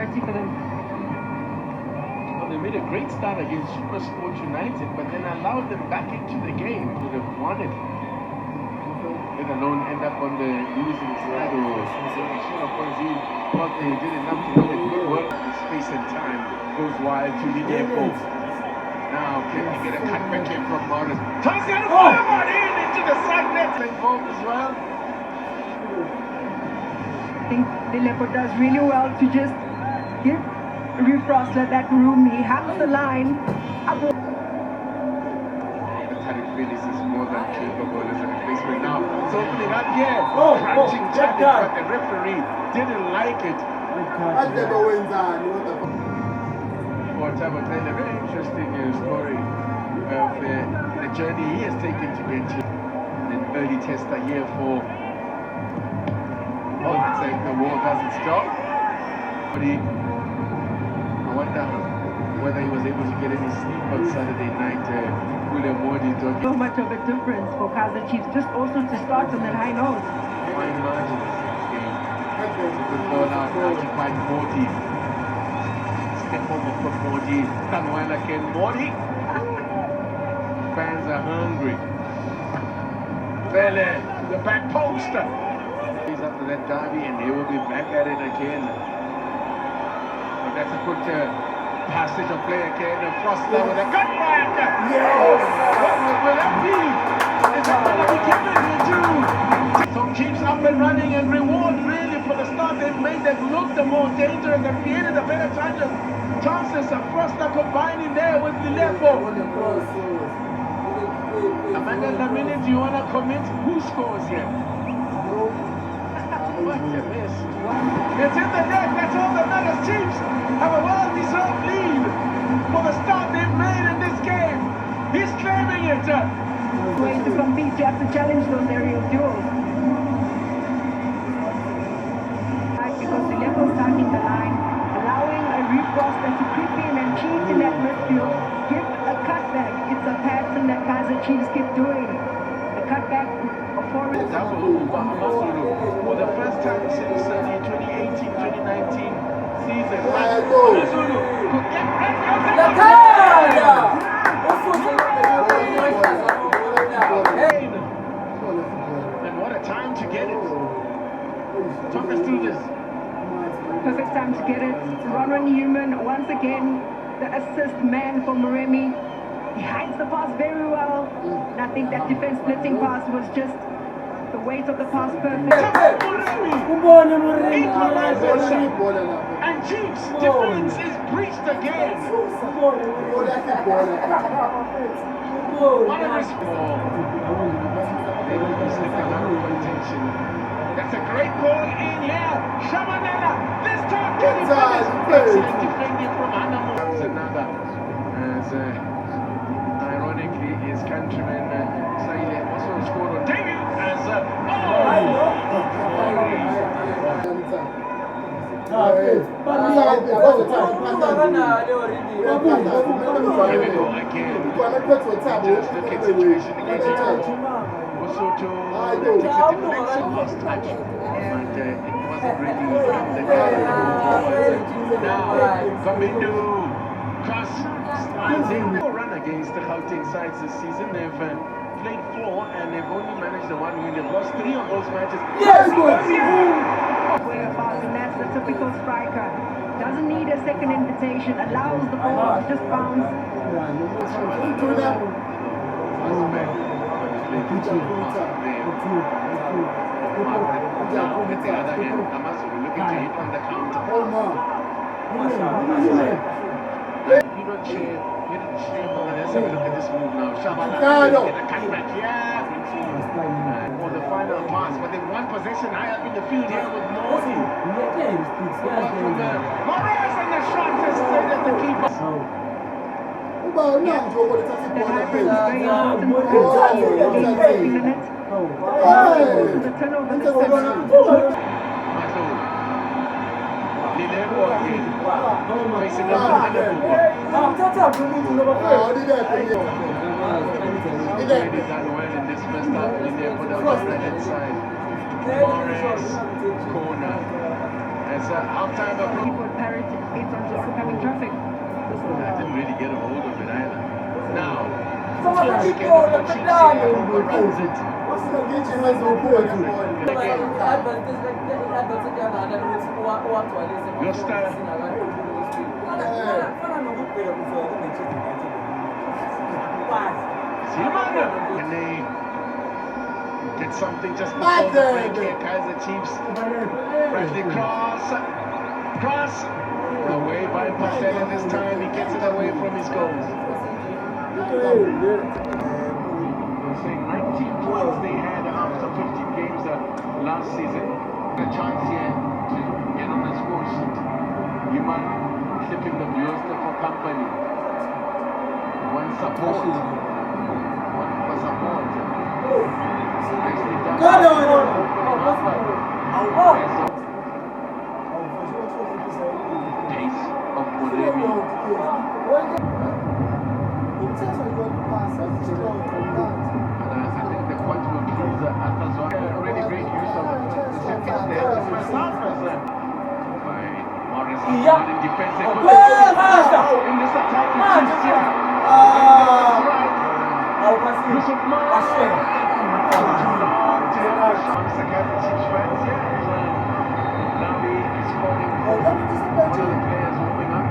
priority for them. Well, they made a great start against Super Sport United, but then allowed them back into the game. Would have won it. Let alone end up on the losing side. Of course, he thought they did enough to win it. Good work. Space and time goes wide to Linepo. Now, can they get a cutback here from Morris? Toss the other one in into the side net. Involved as well. I think Linepo does really well to just give Rui Frostler that room. He has the line. Phillies is more than capable as a replacement now. It's opening up here. Crunching challenge, but the referee didn't like it. For Tabo Taylor, a very interesting story of the journey he has taken to get to an early tester here for. Oh, it's like the war doesn't stop. But I wonder whether he was able to get any sleep on Saturday night. So much of a difference for Kaizer Chiefs, just also to start on that high note. Fine margin game. Good ball out, occupied Morty. Step over for Morty. Tanwala again, Morty. Fans are hungry. Vele, the back post. He's after that derby and they will be back at it again. But that's a good passage of play again, and Frostler with a cutback! Yes! What will that be? Is that going to be given to some Chiefs up and running, and reward really for the start they've made that look the more dangerous and created a better chances of Frostler combining there with Lilepo. Amanda Lamine, do you want to commit? Who scores here? What a miss. It's in the net, that's all that matters. Chiefs have a well-deserved lead for the start they've made in this game. He's claiming it. Way to compete, you have to challenge those aerial duels. Because the level starting the line, allowing a Rui Frostler to creep in and cheat in that midfield, give a cutback. It's a pattern that Kaizer Chiefs keep doing. The cutback of forward. For the first time since the 2018-2019 season, Amazulu could get red and what a time to get it. Talk us through this. Perfect time to get it. Ronwen Newman, once again, the assist man for Moremi. He hides the pass very well. And I think that defense splitting pass was just the weight of the pass perfect. And Chiefs defense is breached again. What a response. They will be slipping out of contention. That's a great ball in here. Shamanella, this time getting finished. Excellent defending from Hanamo. That's another. As ironically, his countryman Saile also scored on debut as here we go again. Just look at situation again. Osoto takes it deflection, lost touch, but it wasn't really the guy. Now, Kamindu, cross, slides in. Run against the Gauteng sides this season. They've played 4 and they've only managed the 1 win. They've lost 3 of those matches. Yes, way about, and that's the typical striker. Doesn't need a second invitation, allows the ball to just bounce. Now with the other end, Amazulu looking to hit on the counter. You don't share. Let's have a look at this move now. Shabala get a cutback here. For the final pass, but they've one possession high up in the field here with Morty. Morales and the shot is straight at the keeper. That happens very often in the net. The turnover is facing up He's done well in this first half. Linepo down the right-hand side. Morris, corner. As half-time, people parity overruns it. And they get something just before the break here. Kaizer Chiefs. Right, cross. Away by Pastel this time. He gets it away from his goals. Saying 19 points they had after 15 games last season. A chance here to get on the score sheet. Human clipping the viewers for company. One support. One for support. Nicely done. Pace of Moremi. I think the point will close Atazon. Really great use of the seconds there. The first half was by Morris in defense. In this attack, it's here. Yusuf Mars. Navi is calling one of the players warming up.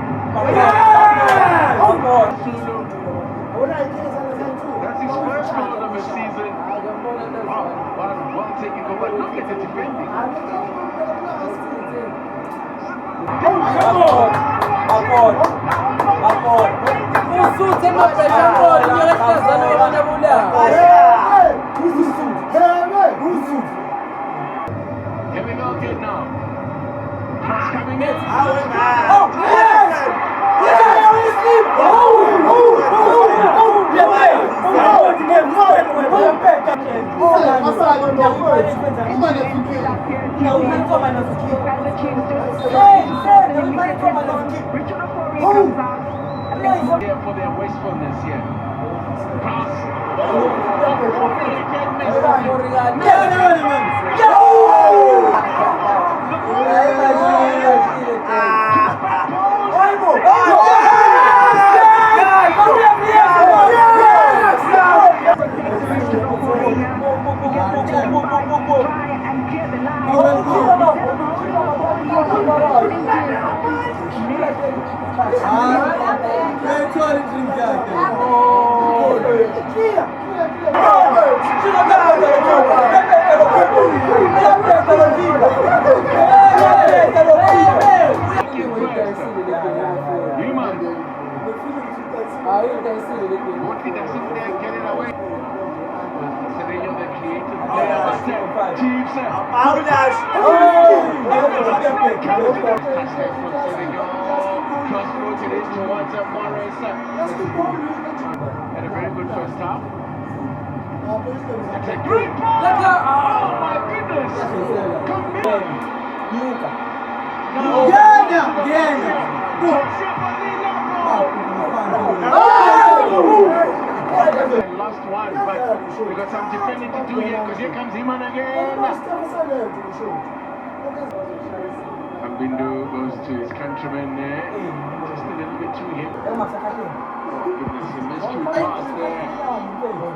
Amazulu. That's his first goal of the season. Well taken over. Look at the defending. Here we go again now. Cross coming in. For their wastefulness here. Cross. Had a very good first half. That's a great ball! Oh my goodness! Come Last one, but we got some defending to do here because here comes Iman again. Ambindu goes to his countryman there. Just a little bit too him. Oh goodness, he missed two pass there.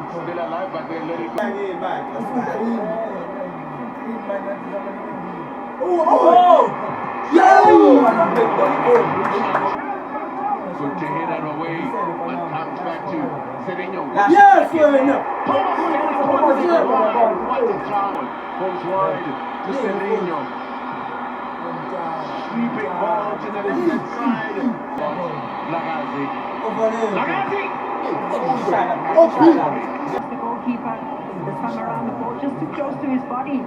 Still alive, but they let it go. Good to hit that away, but comes back to Sereno. Yes, what a foul. Goes wide to Sereno. Sweeping ball to the left side. Lagazi. The goalkeeper this time around, the ball just too close to his body.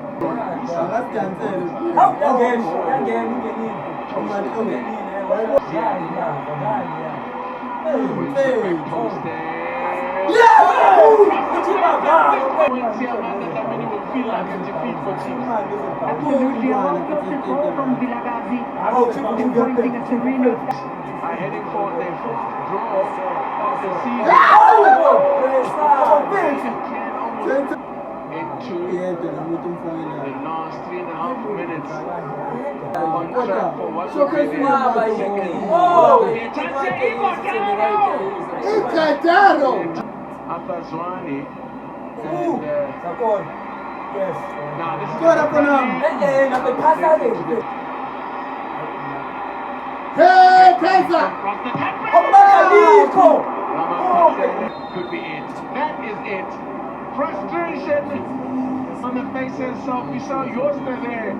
Absolutely, a well-crafted goal from Vilagazi. Pointing at Sereno. Are heading for their fourth draw of the season. Into the last 3.5 minutes. On track for what will be their second. Atazwani. Ooh, sa goal. Yes. Now this is Score ako na. Napipasa din. Hey, Kaizer! Across the top. Nico! Could be it. That is it. Frustration on the faces of we saw Yoster there.